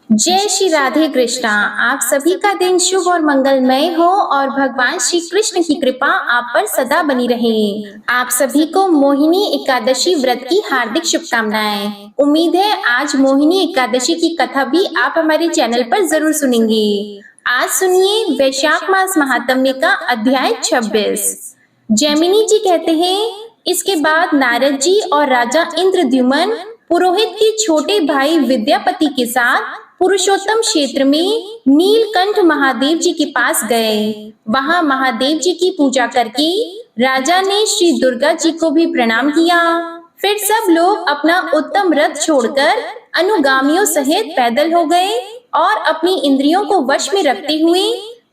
जय श्री राधे कृष्णा। आप सभी का दिन शुभ और मंगलमय हो और भगवान श्री कृष्ण की कृपा आप पर सदा बनी रहे। आप सभी को मोहिनी एकादशी व्रत की हार्दिक शुभकामनाएं। उम्मीद है आज मोहिनी एकादशी की कथा भी आप हमारे चैनल पर जरूर सुनेंगे। आज सुनिए वैशाख मास महात्म्य का अध्याय 26। जैमिनी जी कहते हैं, इसके बाद नारद जी और राजा इंद्रद्युम्न पुरोहित के छोटे भाई विद्यापति के साथ पुरुषोत्तम क्षेत्र में नीलकंठ महादेव जी के पास गए। वहां महादेव जी की पूजा करके राजा ने श्री दुर्गा जी को भी प्रणाम किया। फिर सब लोग अपना उत्तम रथ छोड़कर अनुगामियों सहित पैदल हो गए और अपनी इंद्रियों को वश में रखते हुए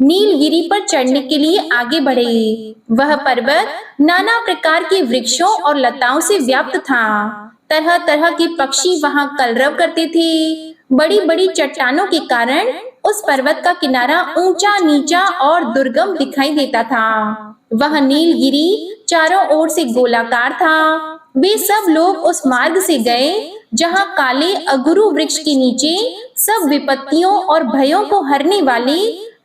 नीलगिरी पर चढ़ने के लिए आगे बढ़े। वह पर्वत नाना प्रकार के वृक्षों और लताओं से व्याप्त था। तरह तरह के पक्षी वहां कलरव करते थे। बड़ी बड़ी चट्टानों के कारण उस पर्वत का किनारा ऊंचा नीचा और दुर्गम दिखाई देता था। वह नीलगिरी चारों ओर से गोलाकार था। वे सब लोग उस मार्ग से गए जहां काले अगुरु वृक्ष के नीचे सब विपत्तियों और भयों को हरने वाले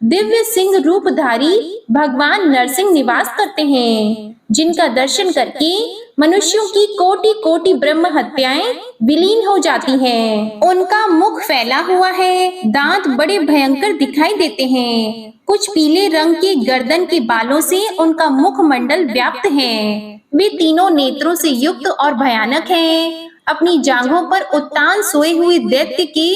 दिव्य सिंह रूपधारी भगवान नरसिंह निवास करते हैं, जिनका दर्शन करके मनुष्यों की कोटि कोटि ब्रह्म हत्याएं विलीन हो जाती हैं। उनका मुख फैला हुआ है, दांत बड़े भयंकर दिखाई देते हैं। कुछ पीले रंग के गर्दन के बालों से उनका मुखमंडल व्याप्त है। वे तीनों नेत्रों से युक्त और भयानक हैं। अपनी जांघों पर उत्तान सोए हुए दैत्य के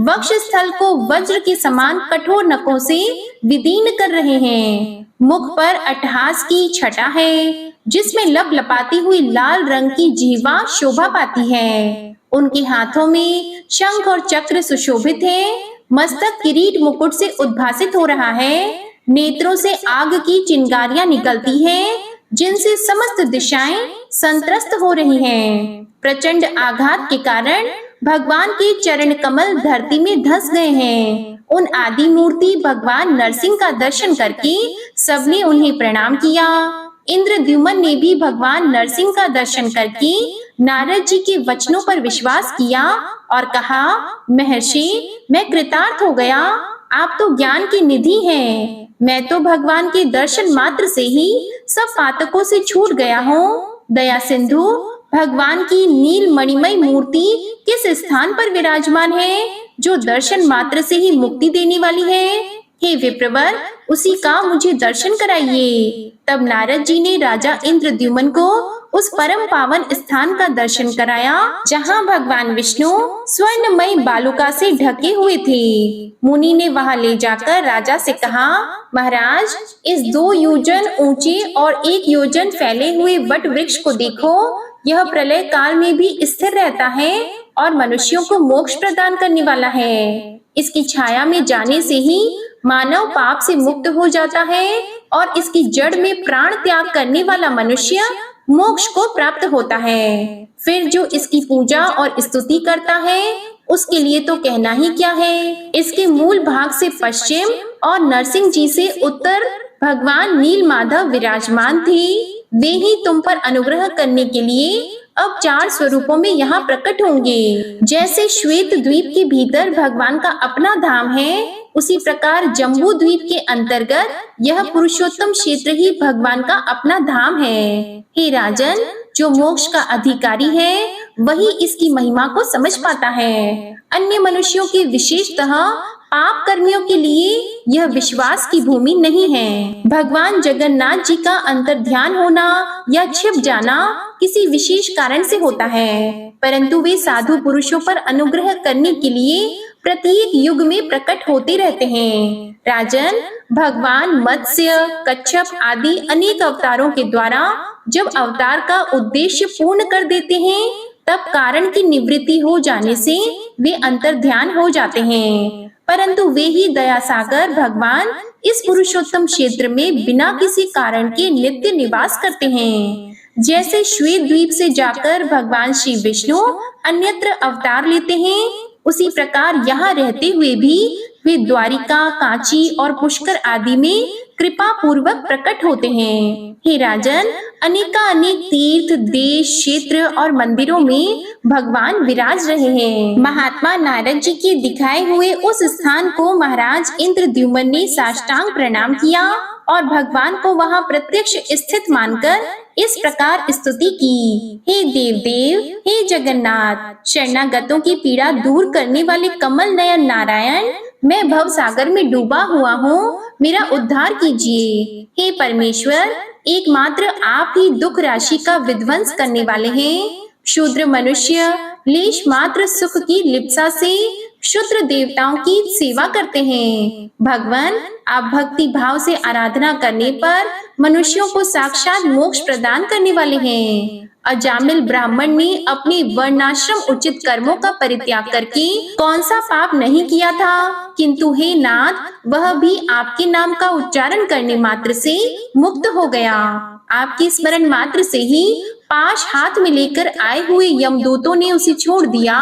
वक्ष स्थल को वज्र के समान कठोर नखों से विदीर्ण कर रहे हैं। मुख पर अट्टहास की छटा है, जिसमें लपलपाती हुई लाल रंग की जीवा शोभा पाती है। उनके हाथों में शंख और चक्र सुशोभित है। मस्तक किरीट मुकुट से उद्भासित हो रहा है। नेत्रों से आग की चिंगारियां निकलती हैं, जिनसे समस्त दिशाएं संत्रस्त हो रही हैं। प्रचंड आघात के कारण भगवान के चरण कमल धरती में धंस गए हैं। उन आदि मूर्ति भगवान नरसिंह का दर्शन करके सबने उन्हें प्रणाम किया। इंद्रद्युम्न ने भी भगवान नरसिंह का दर्शन करके नारद जी के वचनों पर विश्वास किया और कहा, महर्षि, मैं कृतार्थ हो गया। आप तो ज्ञान की निधि हैं। मैं तो भगवान के दर्शन मात्र से ही सब पातकों से छूट गया हूँ। दया सिंधु, भगवान की नील मणिमय मूर्ति किस स्थान पर विराजमान है, जो दर्शन मात्र से ही मुक्ति देने वाली है? हे विप्रवर, उसी का मुझे दर्शन कराइए। तब नारद जी ने राजा इंद्रद्युम्न को उस परम पावन स्थान का दर्शन कराया, जहां भगवान विष्णु स्वर्णमय बालुका से ढके हुए थे। मुनि ने वहां ले जाकर राजा से कहा, महाराज, इस 2 योजन ऊंचे और 1 योजन फैले हुए वट वृक्ष को देखो। यह प्रलय काल में भी स्थिर रहता है और मनुष्यों को मोक्ष प्रदान करने वाला है। इसकी छाया में जाने से ही मानव पाप से मुक्त हो जाता है और इसकी जड़ में प्राण त्याग करने वाला मनुष्य मोक्ष को प्राप्त होता है। फिर जो इसकी पूजा और स्तुति करता है, उसके लिए तो कहना ही क्या है। इसके मूल भाग से पश्चिम और नरसिंह जी से उत्तर भगवान नील माधव विराजमान थे। वे ही तुम पर अनुग्रह करने के लिए अब 4 स्वरूपों में यहाँ प्रकट होंगे। जैसे श्वेत द्वीप के भीतर भगवान का अपना धाम है, उसी प्रकार जम्बू द्वीप के अंतर्गत यह पुरुषोत्तम क्षेत्र ही भगवान का अपना धाम है। हे राजन, जो मोक्ष का अधिकारी है, वही इसकी महिमा को समझ पाता है। अन्य मनुष्यों के विशेषतः पाप कर्मियों के लिए यह विश्वास की भूमि नहीं है। भगवान जगन्नाथ जी का अंतर्ध्यान होना या छिप जाना किसी विशेष कारण से होता है, परंतु वे साधु पुरुषों पर अनुग्रह करने के लिए प्रत्येक युग में प्रकट होते रहते हैं। राजन, भगवान मत्स्य, कच्छप आदि अनेक अवतारों के द्वारा जब अवतार का उद्देश्य पूर्ण कर देते हैं, तब कारण की निवृत्ति हो जाने से वे अंतर्ध्यान हो जाते हैं। परंतु वे ही दया सागर भगवान इस पुरुषोत्तम क्षेत्र में बिना किसी कारण के नित्य निवास करते हैं। जैसे श्वेत द्वीप से जाकर भगवान श्री विष्णु अन्यत्र अवतार लेते हैं, उसी प्रकार यहाँ रहते हुए भी वे द्वारिका, कांची और पुष्कर आदि में कृपा पूर्वक प्रकट होते हैं। हे राजन, अनेक तीर्थ, देश, क्षेत्र और मंदिरों में भगवान विराज रहे हैं। महात्मा नारद जी के दिखाए हुए उस स्थान को महाराज इंद्रद्युम्न ने साष्टांग प्रणाम किया और भगवान को वहां प्रत्यक्ष स्थित मानकर इस प्रकार स्तुति की। हे देव, हे जगन्नाथ, शरणागतों की पीड़ा दूर करने वाले कमल नयन नारायण, मैं भव सागर में डूबा हुआ हूँ, मेरा उद्धार कीजिए। हे परमेश्वर, एकमात्र आप ही दुख राशि का विध्वंस करने वाले हैं। शूद्र मनुष्य लेश मात्र सुख की लिप्सा से क्षुद्र देवताओं की सेवा करते हैं। भगवान, आप भक्ति भाव से आराधना करने पर मनुष्यों को साक्षात मोक्ष प्रदान करने वाले हैं। अजामिल ब्राह्मण ने अपने वर्णाश्रम उचित कर्मों का परित्याग करके कौन सा पाप नहीं किया था, किंतु हे नाथ, वह भी आपके नाम का उच्चारण करने मात्र से मुक्त हो गया। आपके स्मरण मात्र से ही पाश हाथ में लेकर आए हुए यमदूतों ने उसे छोड़ दिया।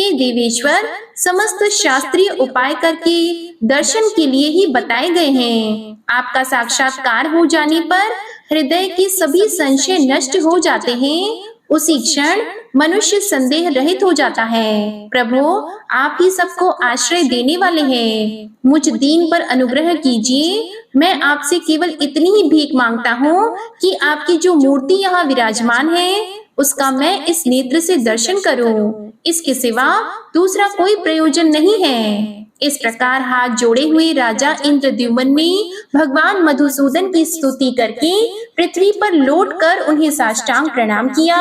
हे देवेश्वर, समस्त शास्त्रीय उपाय करके दर्शन के लिए ही बताए गए हैं। आपका साक्षात्कार हो जाने पर हृदय के सभी संशय नष्ट हो जाते हैं। उसी क्षण मनुष्य संदेह रहित हो जाता है। प्रभु, आप ही सबको आश्रय देने वाले हैं। मुझ दीन पर अनुग्रह कीजिए। मैं आपसे केवल इतनी ही भीख मांगता हूँ कि आपकी जो मूर्ति यहाँ विराजमान है उसका मैं इस नेत्र से दर्शन करूं। इसके सिवा दूसरा कोई प्रयोजन नहीं है। इस प्रकार हाथ जोड़े हुए राजा इंद्रद्युम्न ने भगवान मधुसूदन की स्तुति करके पृथ्वी पर लौटकर उन्हें साष्टांग प्रणाम किया।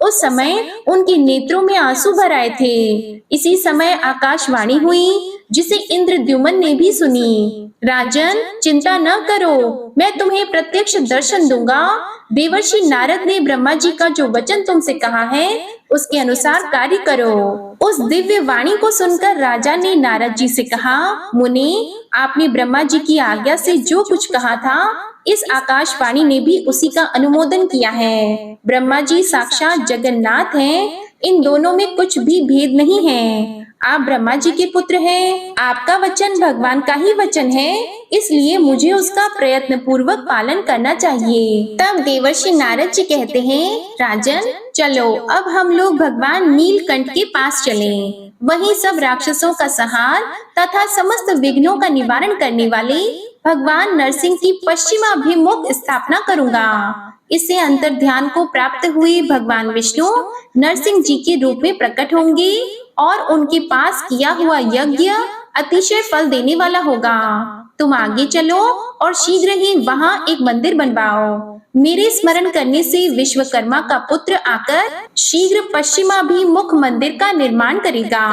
उस समय उनके नेत्रों में आंसू भर आए थे। इसी समय आकाशवाणी हुई जिसे इंद्रद्युम्न ने भी सुनी। राजन, चिंता न करो, मैं तुम्हें प्रत्यक्ष दर्शन दूंगा। देवर्षि नारद ने ब्रह्मा जी का जो वचन तुमसे कहा है उसके अनुसार कार्य करो। उस दिव्य वाणी को सुनकर राजा ने नारद जी से कहा, मुनि, आपने ब्रह्मा जी की आज्ञा से जो कुछ कहा था इस आकाशवाणी ने भी उसी का अनुमोदन किया है। ब्रह्मा जी साक्षात जगन्नाथ हैं, इन दोनों में कुछ भी भेद नहीं है। आप ब्रह्मा जी के पुत्र हैं। आपका वचन भगवान का ही वचन है, इसलिए मुझे उसका प्रयत्न पूर्वक पालन करना चाहिए। तब देवर्षि नारद जी कहते हैं, राजन, चलो अब हम लोग भगवान नीलकंठ के पास चलें। वहीं सब राक्षसों का संहार तथा समस्त विघ्नों का निवारण करने वाले भगवान नरसिंह की पश्चिमाभिमुख स्थापना करूंगा। इससे अंतर ध्यान को प्राप्त हुए भगवान विष्णु नरसिंह जी के रूप में प्रकट होंगे और उनके पास किया हुआ यज्ञ अतिशय फल देने वाला होगा। तुम आगे चलो और शीघ्र ही वहाँ एक मंदिर बनवाओ। मेरे स्मरण करने से विश्वकर्मा का पुत्र आकर शीघ्र पश्चिमाभिमुख मंदिर का निर्माण करेगा।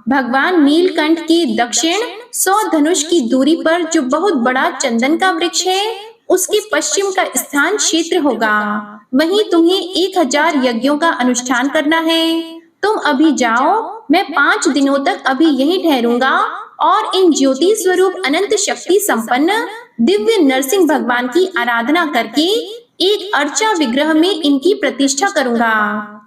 भगवान नीलकंठ के दक्षिण 100 धनुष की दूरी पर जो बहुत बड़ा चंदन का वृक्ष है उसके पश्चिम का स्थान क्षेत्र होगा। वहीं तुम्हें 1000 यज्ञों का अनुष्ठान करना है। तुम अभी जाओ, मैं 5 दिनों तक अभी यहीं ठहरूंगा और इन ज्योति स्वरूप अनंत शक्ति संपन्न दिव्य नरसिंह भगवान की आराधना करके एक अर्चा विग्रह में इनकी प्रतिष्ठा करूंगा।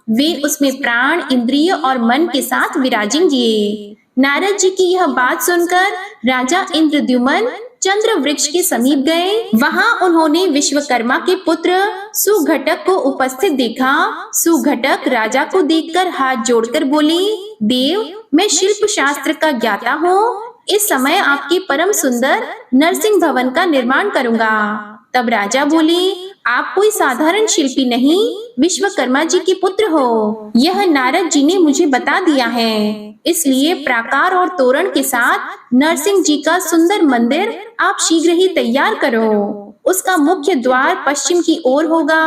वे उसमें प्राण, इंद्रिय और मन के साथ विराजेंगे। नारद जी की यह बात सुनकर राजा इंद्रद्युम्न चंद्र वृक्ष के समीप गए। वहां उन्होंने विश्वकर्मा के पुत्र सुघटक को उपस्थित देखा। सुघटक राजा को देखकर हाथ जोड़कर बोले, देव, मैं शिल्प शास्त्र का ज्ञाता हूँ। इस समय आपके परम सुंदर नरसिंह भवन का निर्माण करूंगा। तब राजा बोले, आप कोई साधारण शिल्पी नहीं, विश्वकर्मा जी के पुत्र हो। यह नारद जी ने मुझे बता दिया है। इसलिए प्राकार और तोरण के साथ नरसिंह जी का सुंदर मंदिर आप शीघ्र ही तैयार करो। उसका मुख्य द्वार पश्चिम की ओर होगा।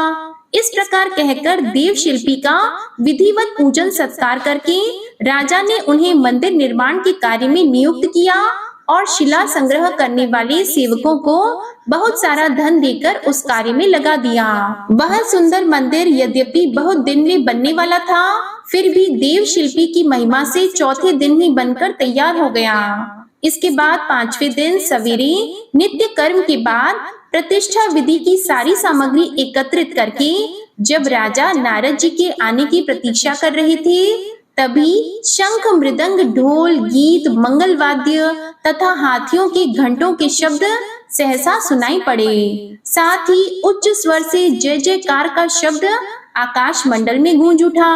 इस प्रकार कहकर देव शिल्पी का विधिवत पूजन सत्कार करके राजा ने उन्हें मंदिर निर्माण के कार्य में नियुक्त किया और शिला संग्रह करने वाले सेवकों को बहुत सारा धन देकर उस कार्य में लगा दिया। वह सुंदर मंदिर यद्यपि बहुत दिन में बनने वाला था, फिर भी देव शिल्पी की महिमा से चौथे दिन ही बनकर तैयार हो गया। इसके बाद 5वें दिन सवेरे नित्य कर्म के बाद प्रतिष्ठा विधि की सारी सामग्री एकत्रित करके जब राजा नारद जी के आने की प्रतीक्षा कर रहे थे, तभी शंख, मृदंग, ढोल, गीत, मंगल वाद्य तथा हाथियों के घंटों के शब्द सहसा सुनाई पड़े। साथ ही उच्च स्वर से जय जयकार का शब्द आकाश मंडल में गूंज उठा।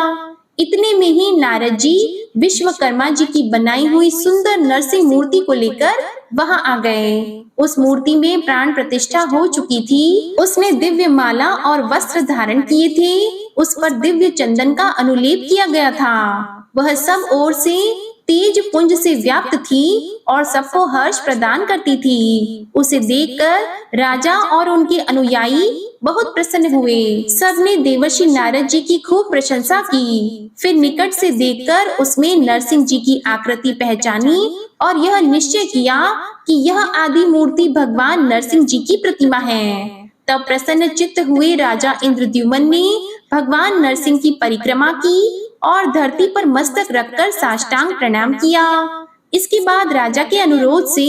इतने में ही नारद जी विश्वकर्मा जी की बनाई हुई सुंदर नरसिंह मूर्ति को लेकर वहां आ गए। उस मूर्ति में प्राण प्रतिष्ठा हो चुकी थी। उसने दिव्य माला और वस्त्र धारण किए थे। उस पर दिव्य चंदन का अनुलेप किया गया था। वह सब ओर से तेज पुंज से व्याप्त थी और सबको हर्ष प्रदान करती थी। उसे देखकर राजा और उनके अनुयायी बहुत प्रसन्न हुए। सबने देवर्षि नारद जी की खूब प्रशंसा की। फिर निकट से देखकर उसमें नरसिंह जी की आकृति पहचानी और यह निश्चय किया कि यह आदि मूर्ति भगवान नरसिंह जी की प्रतिमा है। तब प्रसन्न चित्त हुए राजा इंद्रद्युम्न ने भगवान नरसिंह की परिक्रमा की और धरती पर मस्तक रखकर साष्टांग प्रणाम किया। इसके बाद राजा के अनुरोध से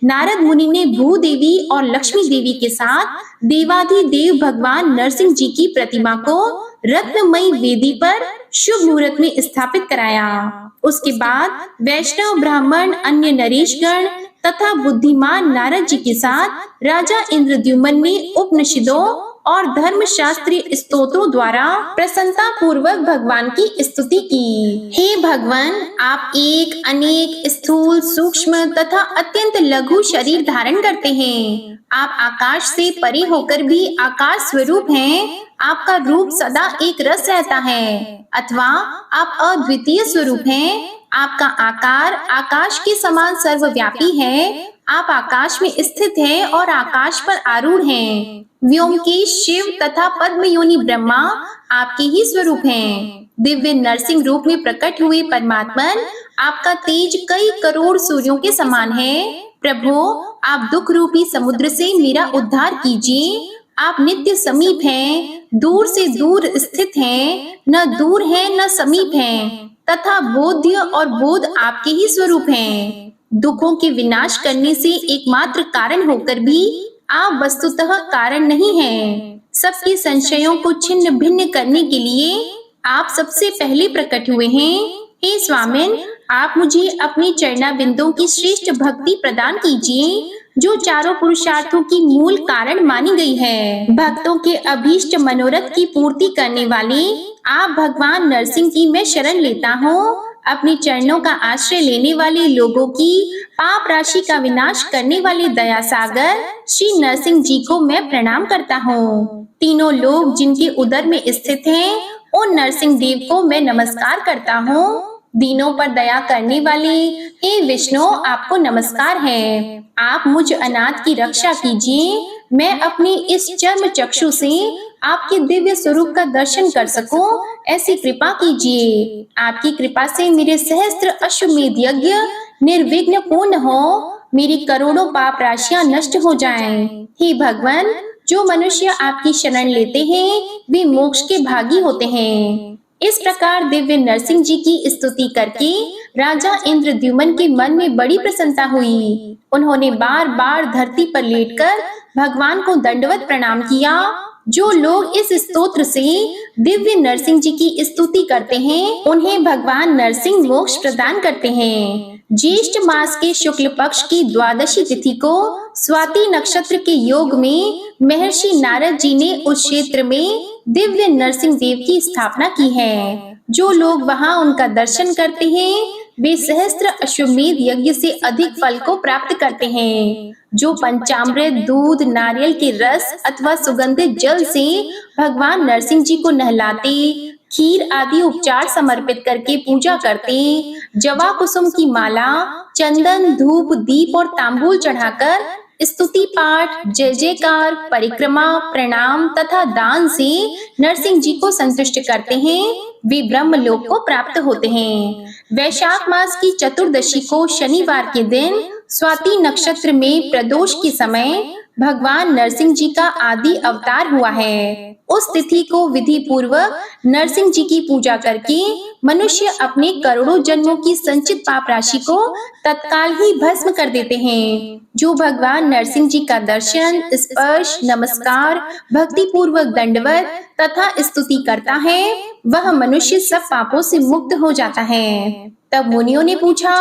नारद मुनि ने भूदेवी और लक्ष्मी देवी के साथ देवाधिदेव भगवान नरसिंह जी की प्रतिमा को रत्नमयी वेदी पर शुभ मुहूर्त में स्थापित कराया। उसके बाद वैष्णव ब्राह्मण, अन्य नरेशगण तथा बुद्धिमान नारद जी के साथ राजा इंद्रद्युम्न ने उपनिषदों और धर्म शास्त्रीय स्तोत्रों द्वारा प्रसन्नता पूर्वक भगवान की स्तुति की। हे भगवान, आप एक, अनेक, स्थूल, सूक्ष्म तथा अत्यंत लघु शरीर धारण करते हैं। आप आकाश से परे होकर भी आकाश स्वरूप हैं। आपका रूप सदा एक रस रहता है, अथवा आप अद्वितीय स्वरूप हैं। आपका आकार आकाश के समान सर्वव्यापी है। आप आकाश में स्थित हैं और आकाश पर आरूढ़ हैं। व्योमकेश शिव तथा पद्म योनि ब्रह्मा आपके ही स्वरूप हैं। दिव्य नरसिंह रूप में प्रकट हुए परमात्मन, आपका तेज कई करोड़ सूर्यों के समान है। प्रभु, आप दुख रूपी समुद्र से मेरा उद्धार कीजिए। आप नित्य समीप हैं, दूर से दूर स्थित हैं, न दूर हैं न समीप हैं, तथा बोध्य और बोध आपके ही स्वरूप हैं। दुखों के विनाश करने से एकमात्र कारण होकर भी आप वस्तुतः कारण नहीं हैं। सबके संशयों को छिन्न भिन्न करने के लिए आप सबसे पहले प्रकट हुए हैं। हे स्वामिन, आप मुझे अपनी चरणा बिंदुओं की श्रेष्ठ भक्ति प्रदान कीजिए, जो चारों पुरुषार्थों की मूल कारण मानी गई है। भक्तों के अभीष्ट मनोरथ की पूर्ति करने वाले आप भगवान नरसिंह की मैं शरण लेता हूँ। अपने चरणों का आश्रय लेने वाले लोगों की पाप राशि का विनाश करने वाले दया सागर श्री नरसिंह जी को मैं प्रणाम करता हूँ। तीनों लोग जिनके उदर में स्थित हैं, उन नरसिंह देव को मैं नमस्कार करता हूँ। दीनों पर दया करने वाले हे विष्णु, आपको नमस्कार है। आप मुझ अनाथ की रक्षा कीजिए। मैं अपने इस चर्म चक्षु से आपके दिव्य स्वरूप का दर्शन कर सकूं, ऐसी कृपा कीजिए। आपकी कृपा से मेरे सहस्त्र अश्वमेध यज्ञ निर्विघ्न पूर्ण हो, मेरी करोड़ों पाप राशियां नष्ट हो जाएं। हे भगवान, जो मनुष्य आपकी शरण लेते हैं वे मोक्ष के भागी होते हैं। इस प्रकार दिव्य नरसिंह जी की स्तुति करके राजा इंद्रद्युम्न के मन में बड़ी प्रसन्नता हुई। उन्होंने बार बार धरती पर लेटकर भगवान को दंडवत प्रणाम किया। जो लोग इस स्तोत्र से दिव्य नरसिंह जी की स्तुति करते हैं, उन्हें भगवान नरसिंह मोक्ष प्रदान करते हैं। ज्येष्ठ मास के शुक्ल पक्ष की द्वादशी तिथि को स्वाति नक्षत्र के योग में महर्षि नारद जी ने उस क्षेत्र में दिव्य नरसिंह देव की स्थापना की है। जो लोग वहां उनका दर्शन करते हैं वे सहस्त्र अश्वमेध यज्ञ से अधिक फल को प्राप्त करते हैं। जो पंचामृत, दूध, नारियल के रस अथवा सुगंधित जल से भगवान नरसिंह जी को नहलाते, खीर आदि उपचार समर्पित करके पूजा करते, जवा कुसुम की माला, चंदन, धूप, दीप और तांबूल चढ़ाकर स्तुति पाठ, जय जयकार, परिक्रमा, प्रणाम तथा दान से नरसिंह जी को संतुष्ट करते हैं, वे ब्रह्मलोक को प्राप्त होते हैं। वैशाख मास की चतुर्दशी को शनिवार के दिन स्वाति नक्षत्र में प्रदोष के समय भगवान नरसिंह जी का आदि अवतार हुआ है। उस तिथि को विधि पूर्वक नरसिंह जी की पूजा करके मनुष्य अपने करोड़ों जन्मों की संचित पाप राशि को तत्काल ही भस्म कर देते हैं। जो भगवान नरसिंह जी का दर्शन, स्पर्श, नमस्कार, भक्ति पूर्वक दंडवत तथा स्तुति करता है, वह मनुष्य सब पापों से मुक्त हो जाता है। तब मुनियों ने पूछा,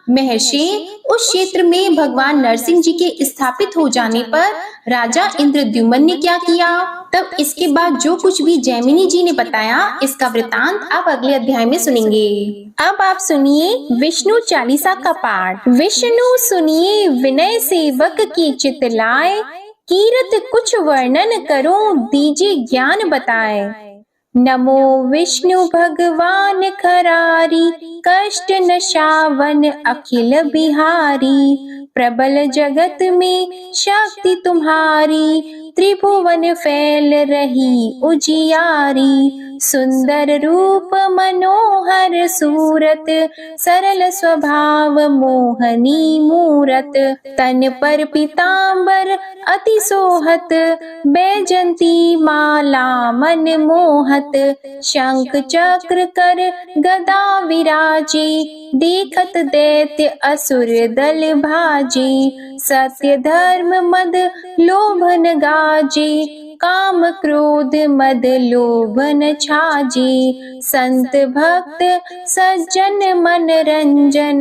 महर्षि, उस क्षेत्र में भगवान नरसिंह जी के स्थापित हो जाने पर राजा इंद्रद्युम्न ने क्या किया? तब इसके बाद जो कुछ भी जैमिनी जी ने बताया, इसका वृतांत आप अगले अध्याय में सुनेंगे। अब आप सुनिए विष्णु चालीसा का पाठ। विष्णु सुनिए विनय सेवक की चित लाए, कीरत कुछ वर्णन करो दीजिए ज्ञान बताए। नमो विष्णु भगवान खरारी, कष्ट नशावन अखिल बिहारी। प्रबल जगत में शक्ति तुम्हारी, त्रिभुवन फैल रही उजियारी। सुंदर रूप मनोहर सूरत, सरल स्वभाव मोहनी मूरत। तन पर पीतांबर अति सोहत, बैजंती माला मन मोहत। शंख चक्र कर गदा विराजे, देखत दैत्य असुर दल भाजे। सत्य धर्म मद लोभन गाजे, काम क्रोध मद लोभन छाजे। संत भक्त सज्जन मन रंजन,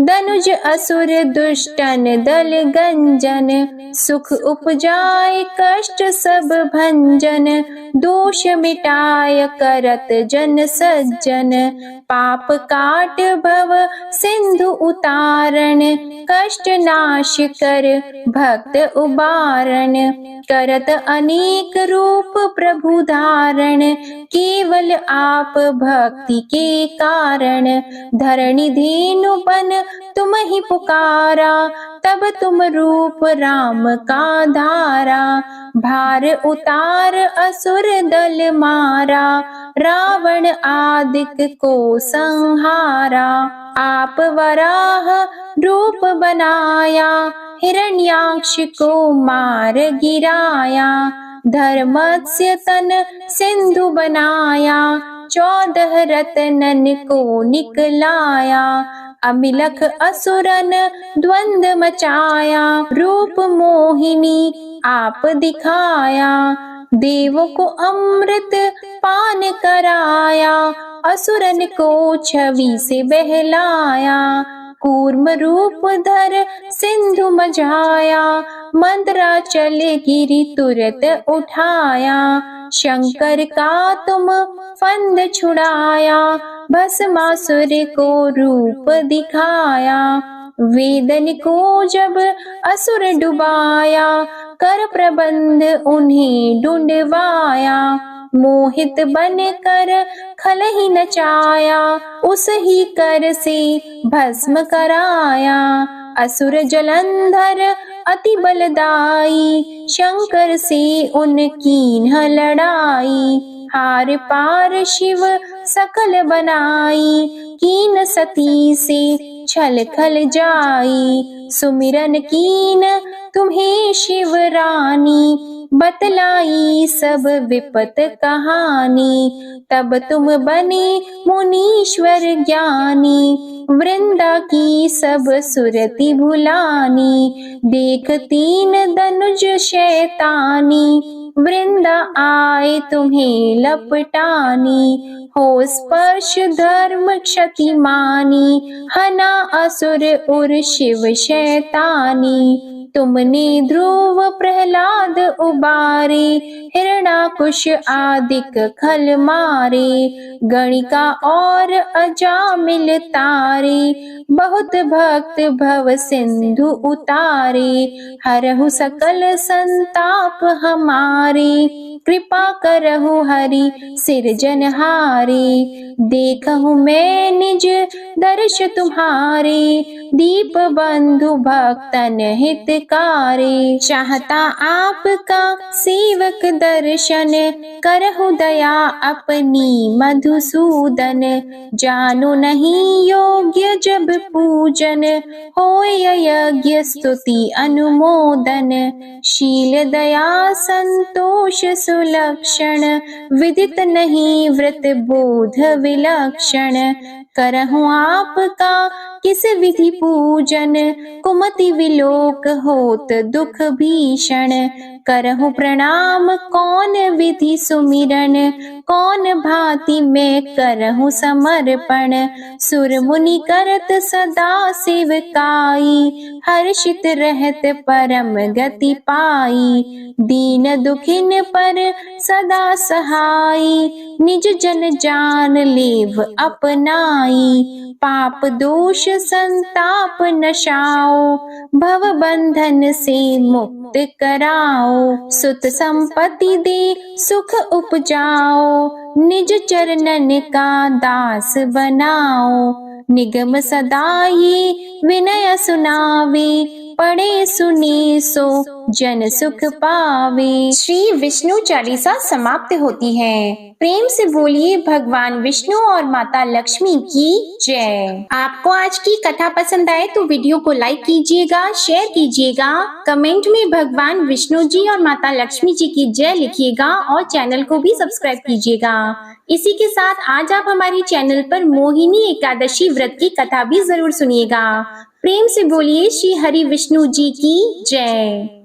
धनुज असुर दुष्टन दल गंजन। सुख उपजाए कष्ट सब भंजन, दोष मिटाय करत जन सज्जन। पाप काट भव सिंधु उतारण, कष्ट नाश कर भक्त उबारण। करत अनेक रूप प्रभु धारण, केवल आप भक्ति के कारण। धरणी धेनु बन तुम ही पुकारा, तब तुम रूप राम का धारा। भार उतार असुर दल मारा, रावण आदिक को संहारा। आप वराह रूप बनाया, हिरण्याक्ष को मार गिराया। धर्मस्य तन सिंधु बनाया, 14 रत्नन को निकलाया। अमिलख असुरन द्वंद मचाया, रूप मोहिनी आप दिखाया। देवों को अमृत पान कराया, असुरन को छवि से बहलाया। कूर्म रूप धर सिंधु मझाया, मंदराचल गिरि तुरत उठाया। शंकर का तुम फंद छुड़ाया, भस्मासुर को रूप दिखाया। वेदन को जब असुर डुबाया, कर प्रबंध उन्हें ढूंढवाया। मोहित बन कर खल ही नचाया, उस ही कर से भस्म कराया। असुर जलंधर अति बलदाई, शंकर से उनकी न लड़ाई। हार पार शिव सकल बनाई, कीन सती से छल खल जाई। सुमिरन कीन तुम्हें शिव रानी, बतलाई सब विपत कहानी। तब तुम बने मुनीश्वर ज्ञानी, वृंदा की सब सुरति भुलानी। देख 3 धनुज शैतानी, वृंदा आए तुम्हें लपटानी। हो स्पर्श धर्म क्षति मानी, हना असुर उर शिव शैतानी। तुमने ध्रुव प्रहलाद उबारे, हिरणाकुश आदिक खल मारे। गणिका और अजामिल तारे, बहुत भक्त भव सिंधु उतारे। हरहु सकल संताप हमारे, कृपा करहु हरि सिरजनहारे। देखहु मैं निज दर्श तुम्हारे, दीप बंधु भक्तन हितकारे। चाहता आपका सेवक दर्शन, करहु दया अपनी मधुसूदन। जानो नहीं योग्य जब पूजन, होय यज्ञ स्तुति अनुमोदन। शील दया संतोष सुलक्षण, विदित नहीं व्रत बोध विलक्षण। करहु आपका किस विधि पूजन, कुमति विलोक होत दुख भीषण। करहु प्रणाम कौन विधि सुमिरन, कौन भांति मैं करहु समर्पण। सुर मुनि करत सदा सेवकाई, हर्षित रहत परम गति पाई। दीन दुखिन पर सदा सहाई, निज जन जान लेव अपनाई। पाप दोष संताप नशाओ, भव बंधन से मुक्त कराओ। सुत संपत्ति दे सुख उपजाओ, निज चरणन का दास बनाओ। निगम सदा ये विनय सुनावे, पढ़े सुने सो जन सुख पावे। श्री विष्णु चालीसा समाप्त होती है। प्रेम से बोलिए भगवान विष्णु और माता लक्ष्मी की जय। आपको आज की कथा पसंद आए तो वीडियो को लाइक कीजिएगा, शेयर कीजिएगा, कमेंट में भगवान विष्णु जी और माता लक्ष्मी जी की जय लिखिएगा और चैनल को भी सब्सक्राइब कीजिएगा। इसी के साथ आज आप हमारे चैनल पर मोहिनी एकादशी व्रत की कथा भी जरूर सुनिएगा। प्रेम से बोलिए श्री हरि विष्णु जी की जय।